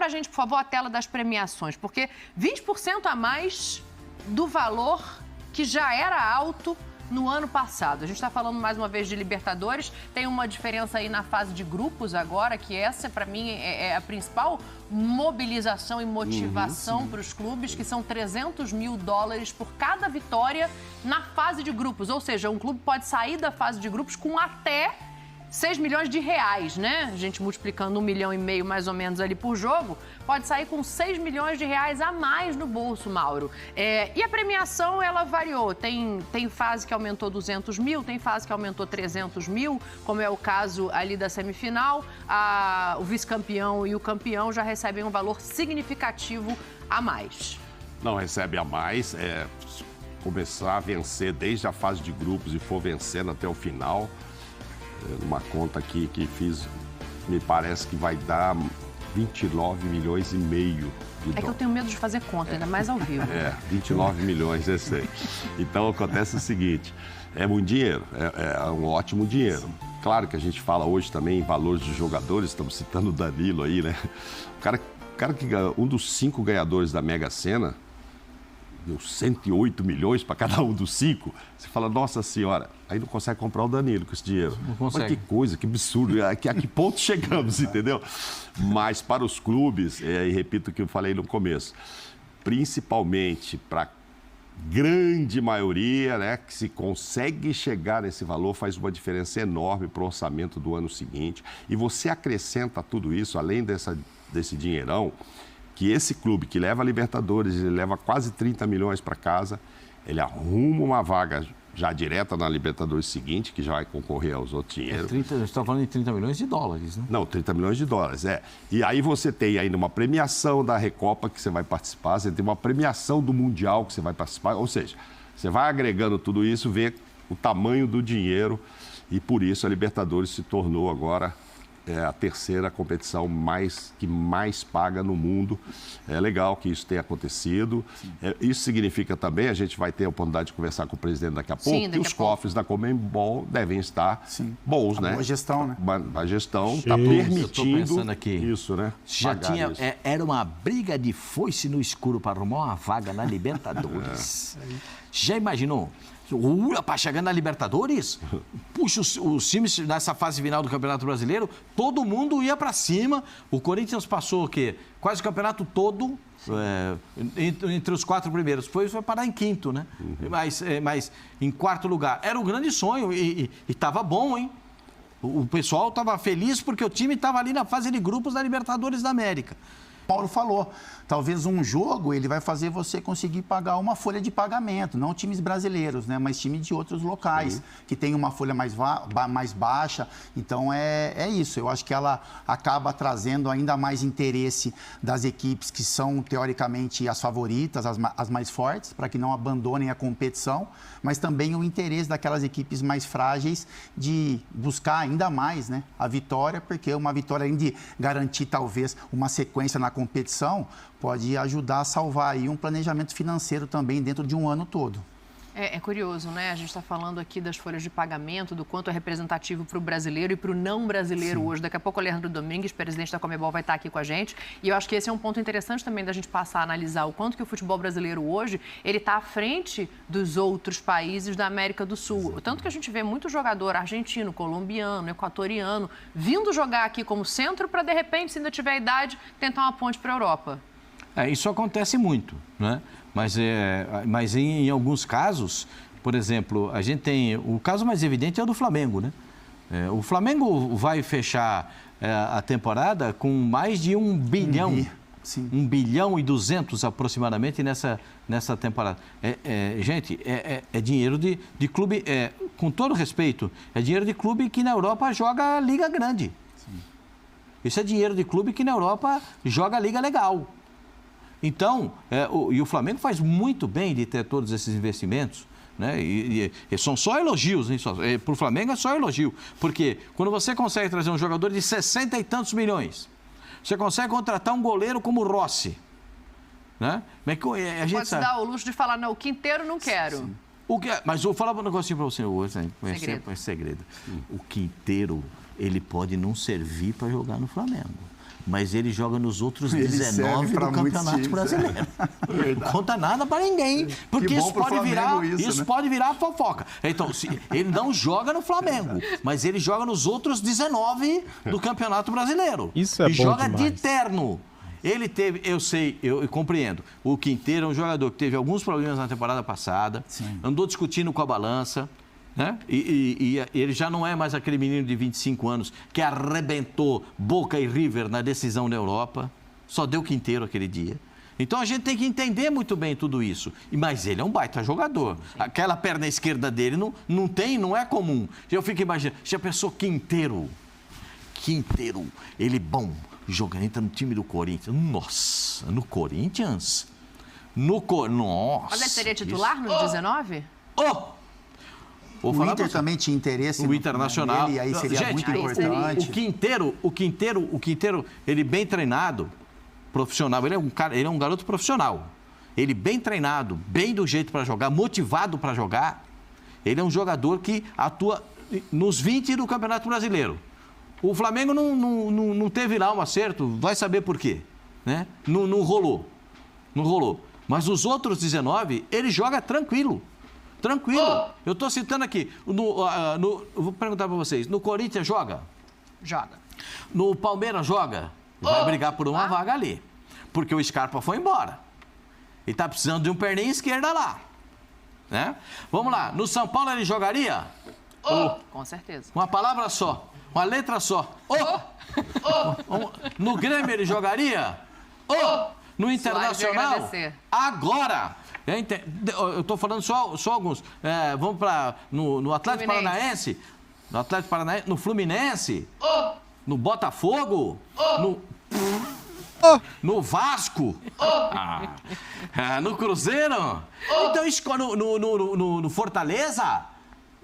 pra gente, por favor, a tela das premiações, porque 20% a mais do valor que já era alto no ano passado. A gente está falando mais uma vez de Libertadores, tem uma diferença aí na fase de grupos agora, que essa, para mim, é a principal mobilização e motivação para os clubes, que são $300 mil por cada vitória na fase de grupos. Ou seja, um clube pode sair da fase de grupos com até 6 milhões de reais, né? A gente multiplicando 1,5 milhão mais ou menos ali por jogo, pode sair com 6 milhões de reais a mais no bolso, Mauro. E a premiação, ela variou. Tem fase que aumentou 200 mil, tem fase que aumentou 300 mil, como é o caso ali da semifinal. O vice-campeão e o campeão já recebem um valor significativo a mais. Não recebe a mais, começar a vencer desde a fase de grupos e for vencendo até o final. Uma conta aqui que fiz, me parece que vai dar 29 milhões e meio de dólares. É que eu tenho medo de fazer conta, ainda mais ao vivo. 29 milhões, eu sei. Então, acontece o seguinte, é muito dinheiro, é um ótimo dinheiro. Claro que a gente fala hoje também em valores de jogadores, estamos citando o Danilo aí, né? O cara que um dos 5 ganhadores da Mega Sena, deu 108 milhões para cada um dos 5. Você fala, nossa senhora, aí não consegue comprar o Danilo com esse dinheiro. Não consegue. Mas que coisa, que absurdo. A que ponto chegamos, entendeu? Mas para os clubes, e repito o que eu falei no começo, principalmente para a grande maioria, né, que se consegue chegar nesse valor, faz uma diferença enorme para o orçamento do ano seguinte. E você acrescenta tudo isso, além desse dinheirão, que esse clube que leva a Libertadores, ele leva quase 30 milhões para casa, ele arruma uma vaga já direta na Libertadores seguinte, que já vai concorrer aos outros dinheiros. Você está falando em 30 milhões de dólares, né? Não, 30 milhões de dólares, E aí você tem ainda uma premiação da Recopa que você vai participar, você tem uma premiação do Mundial que você vai participar, ou seja, você vai agregando tudo isso, vê o tamanho do dinheiro e por isso a Libertadores se tornou agora a terceira competição que mais paga no mundo. É legal que isso tenha acontecido. Isso significa também, a gente vai ter a oportunidade de conversar com o presidente daqui a pouco, que os cofres da Conmebol devem estar bons, né? Boa gestão, né? A gestão está permitindo aqui. Isso, né? Já tinha, era uma briga de foice no escuro para arrumar uma vaga na Libertadores. Já imaginou? Para chegar na Libertadores, puxa, os times nessa fase final do Campeonato Brasileiro, todo mundo ia para cima. O Corinthians passou o quê? Quase o campeonato todo entre os 4 primeiros. Foi parar em 5º, né? Mas em 4º lugar. Era um grande sonho e estava bom, hein? O pessoal estava feliz porque o time estava ali na fase de grupos da Libertadores da América. Paulo falou, talvez um jogo ele vai fazer você conseguir pagar uma folha de pagamento, não times brasileiros, né, mas times de outros locais, que tem uma folha mais baixa. Então é isso, eu acho que ela acaba trazendo ainda mais interesse das equipes que são teoricamente as favoritas, as mais fortes, para que não abandonem a competição, mas também o interesse daquelas equipes mais frágeis de buscar ainda mais, né, a vitória, porque uma vitória, além de garantir talvez uma sequência na competição, pode ajudar a salvar aí um planejamento financeiro também dentro de um ano todo. É curioso, né? A gente está falando aqui das folhas de pagamento, do quanto é representativo para o brasileiro e para o não brasileiro hoje. Daqui a pouco o Alejandro Domingues, presidente da Conmebol, vai estar aqui com a gente. E eu acho que esse é um ponto interessante também da gente passar a analisar o quanto que o futebol brasileiro hoje, ele está à frente dos outros países da América do Sul. Tanto que a gente vê muito jogador argentino, colombiano, equatoriano, vindo jogar aqui como centro para, de repente, se ainda tiver idade, tentar uma ponte para a Europa. Isso acontece muito, né? Mas em alguns casos, por exemplo, a gente tem... O caso mais evidente é o do Flamengo, né? O Flamengo vai fechar a temporada com mais de 1 bilhão. 1 bilhão e 200 aproximadamente nessa temporada. Gente, é dinheiro de clube, com todo respeito, é dinheiro de clube que na Europa joga Liga Grande. Isso é dinheiro de clube que na Europa joga Liga Legal. Então, e o Flamengo faz muito bem de ter todos esses investimentos, né? E são só elogios, hein? Para o Flamengo é só elogio. Porque quando você consegue trazer um jogador de 60 e tantos milhões, você consegue contratar um goleiro como o Rossi, né? A gente pode dar o luxo de falar, não, o Quinteiro não quero. Mas eu vou falar um negocinho para você hoje, é segredo. O Quinteiro, ele pode não servir para jogar no Flamengo. mas ele joga nos outros Ele 19 serve do pra muitos Campeonato times, Brasileiro. Não conta nada para ninguém, porque Que bom isso pro pode virar, Flamengo isso, né? pode virar fofoca. Então, ele não joga no Flamengo, mas ele joga nos outros 19 do Campeonato Brasileiro. Isso é e bom joga demais. de terno. Ele teve, eu compreendo, o Quinteiro é um jogador que teve alguns problemas na temporada passada, andou discutindo com a balança, né? E ele já não é mais aquele menino de 25 anos que arrebentou Boca e River na decisão da Europa, só deu Quinteiro aquele dia. Então a gente tem que entender muito bem tudo isso. Mas ele é um baita jogador. Aquela perna esquerda dele não é comum. Eu fico imaginando, já pensou Quinteiro, ele bom. Entra no time do Corinthians. Nossa, no Corinthians? Nossa. Mas ele seria titular no 19? Vou O falar Inter pra também tinha interesse o Internacional. nele, aí seria Gente, muito aí importante. O Quinteiro, ele bem treinado, profissional, ele é um garoto profissional. Ele bem treinado, bem do jeito para jogar, motivado para jogar. Ele é um jogador que atua nos 20 do Campeonato Brasileiro. O Flamengo não teve lá um acerto, vai saber por quê, né? Não rolou. Mas os outros 19, ele joga tranquilo. Eu estou citando aqui, eu vou perguntar para vocês, no Corinthians joga? Joga. No Palmeiras joga? Vai brigar por uma vaga ali, porque o Scarpa foi embora. Ele está precisando de um perninho esquerda lá, né? Vamos lá, no São Paulo ele jogaria? Com certeza. Uma palavra só, uma letra só. No Grêmio ele jogaria? No Internacional? Agora! Eu estou falando só alguns. Vamos para no Atlético Paranaense? No Atlético Paranaense? No Fluminense? No Botafogo? No Vasco? No Cruzeiro? Então, no Fortaleza?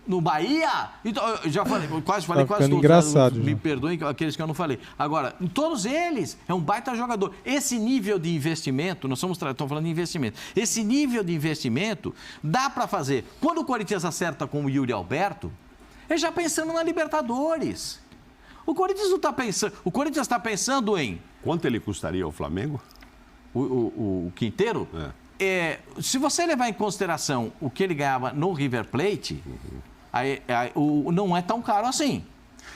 No Bahia? Então, eu já falei, quase todos. Engraçado, Me perdoem aqueles que eu não falei. Agora, em todos eles, é um baita jogador. Esse nível de investimento, estamos falando de investimento, esse nível de investimento dá para fazer. Quando o Corinthians acerta com o Yuri Alberto, é já pensando na Libertadores. O Corinthians não está pensando. O Corinthians está pensando em. Quanto ele custaria ao Flamengo? O Quinteiro? Se você levar em consideração o que ele ganhava no River Plate, não é tão caro assim.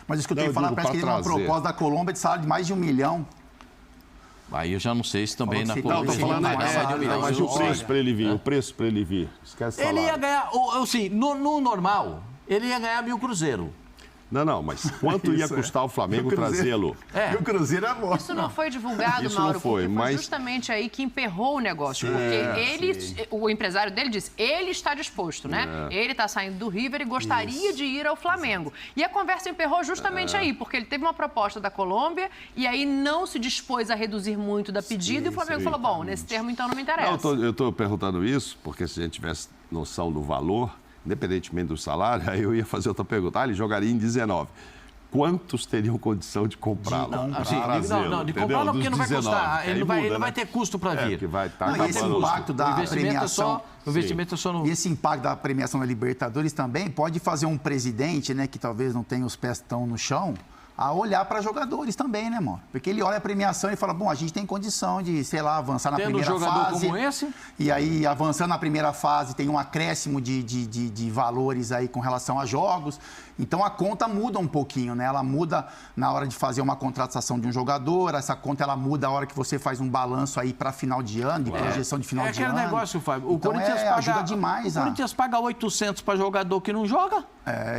Mas escutei falar, parece que ele tem uma proposta da Colômbia de salário de mais de 1 milhão. Aí eu já não sei se também na Colômbia. Não, estou falando mas o preço para ele vir, o preço para ele vir. Esquece ele ia salário. ganhar, assim, no normal, ele ia ganhar 1.000 cruzeiro. Não, mas quanto ia custar o Flamengo trazê-lo? E o Cruzeiro é bom. Isso não foi divulgado, Isso Mauro, não foi, porque foi mas... justamente aí que emperrou o negócio. Porque o empresário dele disse, ele está disposto, né? Ele está saindo do River e gostaria de ir ao Flamengo. E a conversa emperrou justamente aí, porque ele teve uma proposta da Colômbia e aí não se dispôs a reduzir muito da pedida e o Flamengo falou, bom, nesse termo então não me interessa. Eu estou perguntando isso porque se a gente tivesse noção do valor, independentemente do salário, aí eu ia fazer outra pergunta. Ele jogaria em 19. Quantos teriam condição de comprá-lo? De comprá-lo porque não vai custar. Ele não vai ter custo para vir. Que vai estar Esse impacto da premiação... O investimento é só no... E esse impacto da premiação da Libertadores também pode fazer um presidente, né, que talvez não tenha os pés tão no chão, a olhar para jogadores também, né, amor? Porque ele olha a premiação e fala, bom, a gente tem condição de, sei lá, avançar na primeira fase. Tendo um jogador como esse? E aí, avançando na primeira fase, tem um acréscimo de valores aí com relação a jogos. Então, a conta muda um pouquinho, né? Ela muda na hora de fazer uma contratação de um jogador, essa conta ela muda a hora que você faz um balanço aí para final de ano, de projeção de final de ano. É aquele negócio, Fábio. O então, Corinthians ajuda demais. O Corinthians paga 800 para jogador que não joga?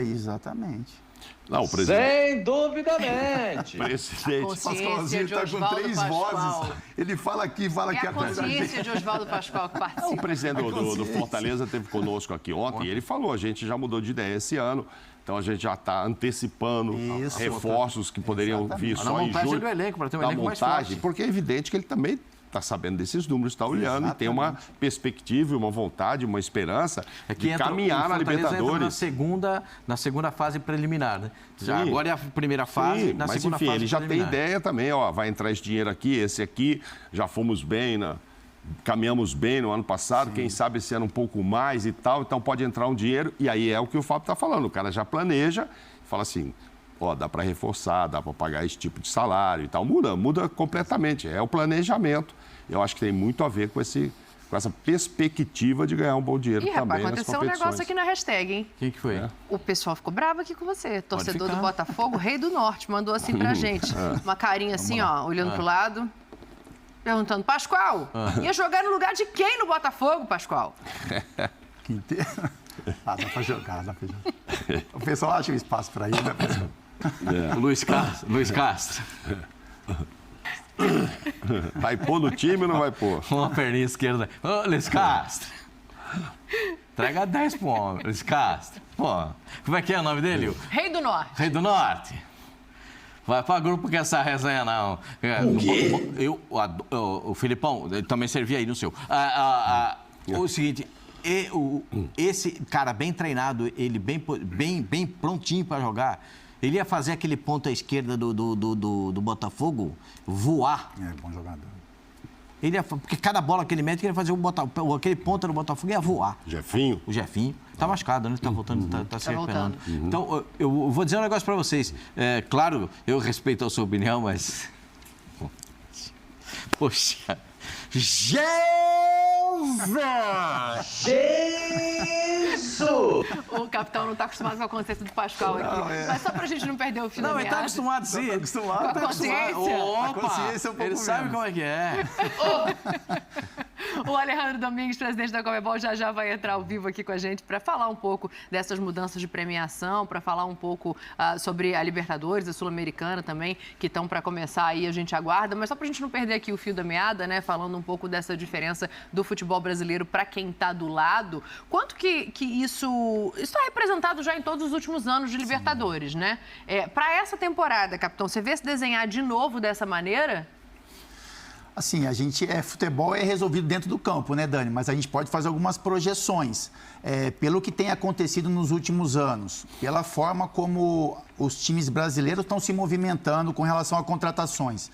Exatamente. Não, o presidente... Sem duvidamente. Presidente Pascoalzinho está com 3 vozes. Ele fala aqui, fala aqui. É a consciência de Oswaldo Pascoal que participa. O presidente do Fortaleza esteve conosco aqui ontem e ele falou, a gente já mudou de ideia esse ano. Então a gente já está antecipando reforços que poderiam vir só em julho. Do elenco, para ter um elenco mais forte. Porque é evidente que ele também está sabendo desses números, está olhando e tem uma perspectiva, uma vontade, uma esperança de caminhar na Libertadores. Na segunda fase preliminar, né? Agora é a primeira fase, na segunda fase ele já preliminar. tem ideia também, vai entrar esse dinheiro aqui, esse aqui, já fomos bem, caminhamos bem no ano passado, quem sabe esse ano um pouco mais e tal, então pode entrar um dinheiro, e aí é o que o Fábio está falando, o cara já planeja, fala assim, ó, dá para reforçar, dá para pagar esse tipo de salário e tal. Muda completamente. É o planejamento. Eu acho que tem muito a ver com essa perspectiva de ganhar um bom dinheiro também nas competições. Aconteceu um negócio aqui na hashtag, hein? O que foi? O pessoal ficou bravo aqui com você. Torcedor do ficar. Botafogo, Rei do Norte, mandou assim pra gente. Uma carinha assim, ó, olhando pro lado, perguntando, Pascoal, ia jogar no lugar de quem no Botafogo, Pascoal? Quinteiro. Dá pra jogar. O pessoal acha um espaço para ir, né, pessoal? Luiz Castro. Vai pôr no time ou não vai pôr? Uma perninha esquerda. Ô, Luiz Castro. Traga 10 pro homem, Luiz Castro. Pô, como é que é o nome dele? Rei do Norte. Rei do Norte. Vai para grupo com essa resenha, não. O quê? O Filipão, ele também servia aí no seu. O seguinte, esse cara bem treinado, ele bem prontinho para jogar, ele ia fazer aquele ponto à esquerda do Botafogo voar. É, bom jogador. Porque cada bola que ele mete, ele ia fazer aquele ponta do Botafogo ia voar. Jefinho? O Jefinho tá machucado, né? Tá voltando, tá se recuperando. voltando. Então, eu vou dizer um negócio para vocês. Claro, eu respeito a sua opinião, mas... Poxa... Jesus! O capitão não tá acostumado com a consciência do Pascoal aqui. Mas só pra gente não perder o fim da Não, ele tá meada. acostumado sim. Tá acostumado. Com a consciência. Opa, A consciência é um pouco ele sabe menos. como é que é. O Alejandro Domingues, presidente da Conmebol, já vai entrar ao vivo aqui com a gente para falar um pouco dessas mudanças de premiação, para falar um pouco sobre a Libertadores, a Sul-Americana também, que estão para começar aí, a gente aguarda. Mas só para a gente não perder aqui o fio da meada, né, falando um pouco dessa diferença do futebol brasileiro para quem está do lado, quanto que isso está representado já em todos os últimos anos de Libertadores, né? Para essa temporada, capitão, você vê se desenhar de novo dessa maneira? Assim, futebol é resolvido dentro do campo, né, Dani? Mas a gente pode fazer algumas projeções. Pelo que tem acontecido nos últimos anos, pela forma como os times brasileiros estão se movimentando com relação a contratações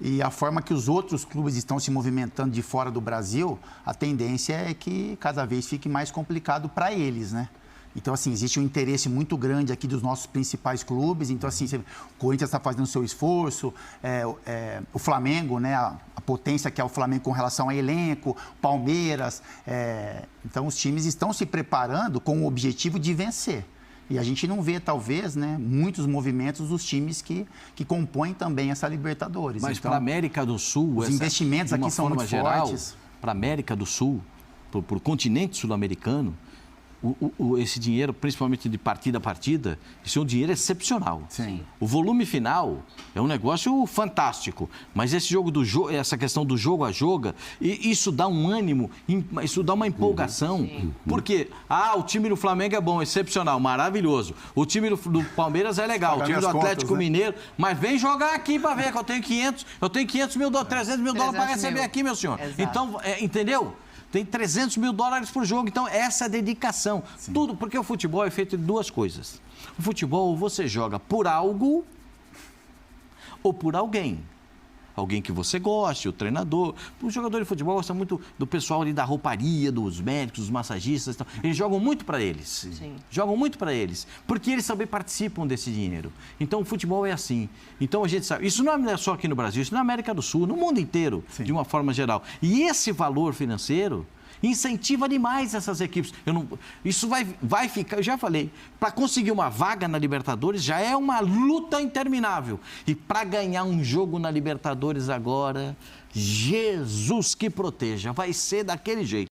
e a forma que os outros clubes estão se movimentando de fora do Brasil, a tendência é que cada vez fique mais complicado para eles, né? Então, assim, existe um interesse muito grande aqui dos nossos principais clubes. Então, assim, o Corinthians está fazendo o seu esforço, o Flamengo, né, a potência que é o Flamengo com relação a elenco, Palmeiras. Então, os times estão se preparando com o objetivo de vencer. E a gente não vê, talvez, né, muitos movimentos dos times que compõem também essa Libertadores. Mas então, para a América do Sul... os investimentos aqui são muito fortes. Para a América do Sul, para o continente sul-americano, esse dinheiro, principalmente de partida a partida, isso é um dinheiro excepcional. Sim. O volume final é um negócio fantástico, mas essa questão do jogo a jogo, isso dá um ânimo, isso dá uma empolgação. Porque, o time do Flamengo é bom, excepcional, maravilhoso. O time do Palmeiras é legal, o time do Atlético Mineiro, mas vem jogar aqui para ver que eu tenho 500 mil dólares, 300 mil dólares para receber aqui, meu senhor. Exato. Então, entendeu? Tem 300 mil dólares por jogo, então essa é a dedicação. Sim. Tudo, porque o futebol é feito de duas coisas. O futebol você joga por algo ou por alguém. Alguém que você goste, o treinador. O jogador de futebol gosta muito do pessoal ali da rouparia, dos médicos, dos massagistas. Então, eles jogam muito para eles. Sim. Jogam muito para eles. Porque eles também participam desse dinheiro. Então, o futebol é assim. Então, a gente sabe. Isso não é só aqui no Brasil, isso na América do Sul, no mundo inteiro, Sim. de uma forma geral. E esse valor financeiro incentiva demais essas equipes. Isso vai ficar, eu já falei, para conseguir uma vaga na Libertadores já é uma luta interminável. E para ganhar um jogo na Libertadores agora, Jesus que proteja, vai ser daquele jeito.